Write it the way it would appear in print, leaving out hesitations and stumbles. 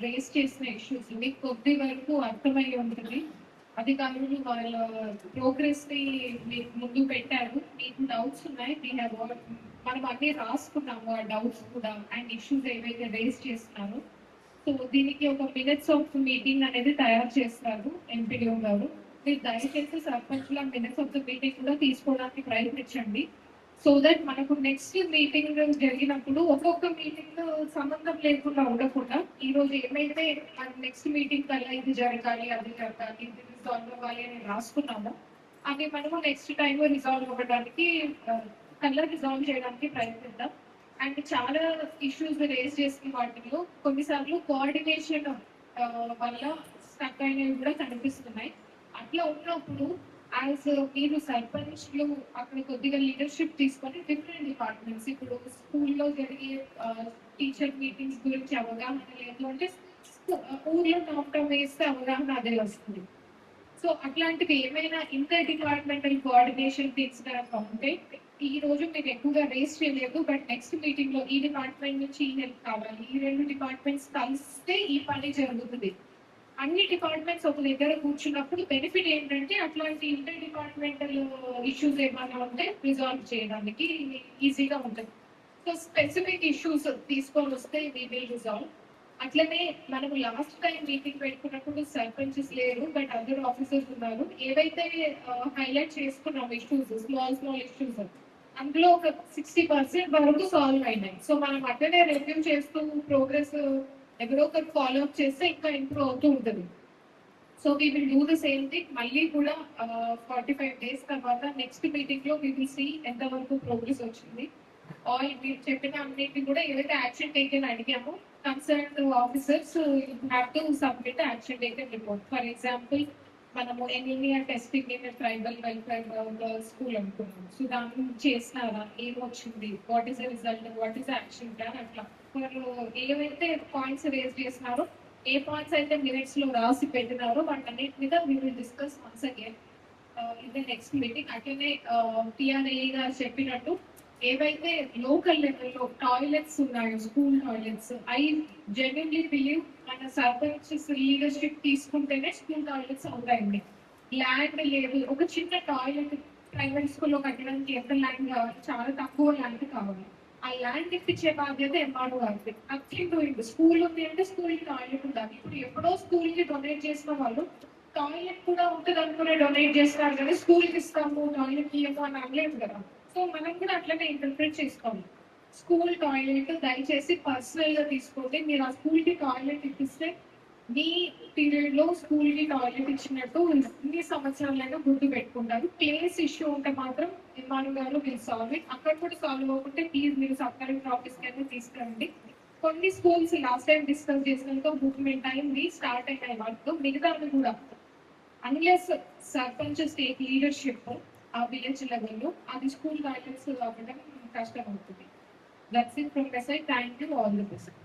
Race చేసిన issues మీకు కొద్ది వరకు అర్థమై ఉంటుంది. అధికారులు వాళ్ళ ప్రోగ్రెస్ ని మీకు ముందు పెట్టారు. మీకు డౌట్స్ ఉన్నాయి, మనం అన్ని రాసుకున్నాము ఆ డౌట్స్ కూడా అండ్ ఇష్యూస్ ఏవైతే రేస్ చేస్తున్నారో. సో దీనికి ఒక మినిట్స్ ఆఫ్ మీటింగ్ అనేది తయారు చేస్తారు ఎంపీడీఓ గారు. మీరు దయచేసి సర్పంచ్ల మినిట్స్ ఆఫ్ ద మీటింగ్ కూడా తీసుకోవడానికి ప్రయత్నించండి. సో దట్ మనకు నెక్స్ట్ మీటింగ్ జరిగినప్పుడు ఒక్కొక్క మీటింగ్ సంబంధం లేకుండా ఉండకుండా ఈ రోజు ఏమైతే నెక్స్ట్ మీటింగ్ కల్లా ఇది జరగాలి, అది జరగాలి, ఇది రిజాల్వ్ అవ్వాలి అని రాసుకున్నామో అవి మనము నెక్స్ట్ టైం రిజాల్వ్ అవ్వడానికి కల్లా రిజాల్వ్ చేయడానికి ప్రయత్నిద్దాం. అండ్ చాలా ఇష్యూస్ రేస్ చేసిన వాటిలో కొన్నిసార్లు కోఆర్డినేషన్ వల్ల స్టక్ అయినవి కూడా కనిపిస్తున్నాయి. అట్లా ఉన్నప్పుడు యాజ్ మీరు సర్పంచ్లు అక్కడ కొద్దిగా లీడర్షిప్ తీసుకొని డిఫరెంట్ డిపార్ట్మెంట్స్ ఇప్పుడు స్కూల్లో జరిగే టీచర్ మీటింగ్స్ గురించి అవగాహన లేదు అంటే ఊర్లో నాటం వేస్తే అవగాహన అదే వస్తుంది. సో అట్లాంటివి ఏమైనా ఇంటర్ డిపార్ట్మెంటల్ కోఆర్డినేషన్ తీసుకురాక ఉంటే ఈ రోజు మీరు ఎక్కువగా రేస్ చేయలేదు, బట్ నెక్స్ట్ మీటింగ్ లో ఈ డిపార్ట్మెంట్ నుంచి ఈ హెల్ప్ కావాలి, ఈ రెండు డిపార్ట్మెంట్స్ కలిస్తే ఈ పని జరుగుతుంది. అన్ని డిపార్ట్మెంట్స్ ఒక దగ్గర కూర్చున్నప్పుడు బెనిఫిట్ ఏంటంటే అట్లాంటి ఇంటర్ డిపార్ట్మెంటల్ ఇష్యూస్ ఏమైనా ఉంటే రిజాల్వ్ చేయడానికి ఈజీగా ఉంటుంది. సో స్పెసిఫిక్ ఇష్యూస్ తీసుకొని వస్తే వి విల్ రిజాల్వ్. అట్లనే మనము లాస్ట్ టైం మీటింగ్ పెట్టుకున్నప్పుడు సర్పంచెస్ లేరు, బట్ అదర్ ఆఫీసర్స్ ఉన్నారు. ఏవైతే హైలైట్ చేసుకున్నాం ఇష్యూస్, స్మాల్ ఇష్యూస్, అందులో ఒక 60% వరకు సాల్వ్ అయినాయి. సో మనం అట్లనే రివ్యూ చేస్తూ ప్రోగ్రెస్ ఎవరో ఒకరు ఫాలో అప్ చేస్తే ఇంకా ఇంప్రూవ్ అవుతూ ఉంటుంది. So we will do the same thing. మళ్ళీ కూడా 45 days తర్వాత నెక్స్ట్ మీటింగ్ లో వీ విల్ సీ ఎంతవరకు ప్రోగ్రెస్ వచ్చింది. ఆల్ మీరు చెప్పిన అన్నింటినీ కూడా ఏదైతే యాక్షన్ టేకెన్ అడిగామో concern officers have to submit action taken report. For example మనము anaemia testing in tribal welfare school అనుకున్నాం. సో దాన్ని చేసినారా, ఏమొచ్చింది, what is the result, what is action plan, అట్లా వాళ్ళు ఏవైతే పాయింట్స్ రేజ్ చేసినారో ఏ పాయింట్స్ అయితే మినిట్స్ లో రాసి పెట్టినారో వాటన్నిటి మీద we will discuss once again in the next meeting. అట్లనే టిఆర్ఏ గారు చెప్పినట్టు ఏవైతే లోకల్ లెవెల్లో టాయిలెట్స్ ఉన్నాయో school toilets, I genuinely believe మన సర్పంచెస్ లీడర్షిప్ తీసుకుంటేనే స్కూల్ టాయిలెట్స్ అవుతాయండి. ల్యాండ్ లేదు, ఒక చిన్న టాయిలెట్ ప్రైవేట్ స్కూల్లో కట్టడానికి ఎంత ల్యాండ్ కావాలి, చాలా తక్కువ ల్యాండ్ కావాలి. ఆ ల్యాండ్ ఇప్పించే బాధ్యత ఎంఆర్ఓ గారికి. Nothing doing. స్కూల్ ఉంది అంటే స్కూల్ కి టాయిలెట్ ఉండాలి. ఇప్పుడు ఎప్పుడో స్కూల్ కి డొనేట్ చేసిన వాళ్ళు టాయిలెట్ కూడా ఉంటుంది అనుకునే డొనేట్ చేస్తున్నారు కానీ స్కూల్ కి ఇస్తాము టాయిలెట్ ఇవ్వము అని అనలేదు కదా. సో మనం కూడా అట్లనే ఇంటర్ప్రిట్ చేసుకోవాలి. స్కూల్ టాయిలెట్ దయచేసి పర్సనల్ గా తీసుకోండి. మీరు ఆ స్కూల్ కి టాయిలెట్ ఇప్పిస్తే మీ పీరియడ్ లో స్కూల్ కి టాయిలెట్ ఇచ్చినట్టు ఇన్ని సంవత్సరాలైనా గుర్తు పెట్టుకుంటారు. ప్లేస్ ఇష్యూ ఉంటే మాత్రం ఎంఆర్ఓ గారు మీరు సాల్వ్ ఇట్. అక్కడ కూడా సాల్వ్ అవ్వకుంటే ప్లీజ్ మీరు సబ్ కలెక్టర్ ఆఫీస్ కి అయితే తీసుకురండి. కొన్ని స్కూల్స్ లాస్ట్ టైం డిస్కస్ చేసినాక మూవ్మెంట్ అయింది, స్టార్ట్ అయినాయి వర్క్. మిగతావి కూడా అన్లెస్ సర్పంచెస్ టేక్ లీడర్షిప్ ఆ విలేజ్ లెవెల్లో అది స్కూల్ టాయిలెట్స్ అవ్వడం కష్టం అవుతుంది. That's it from my side. Thank you, all the best.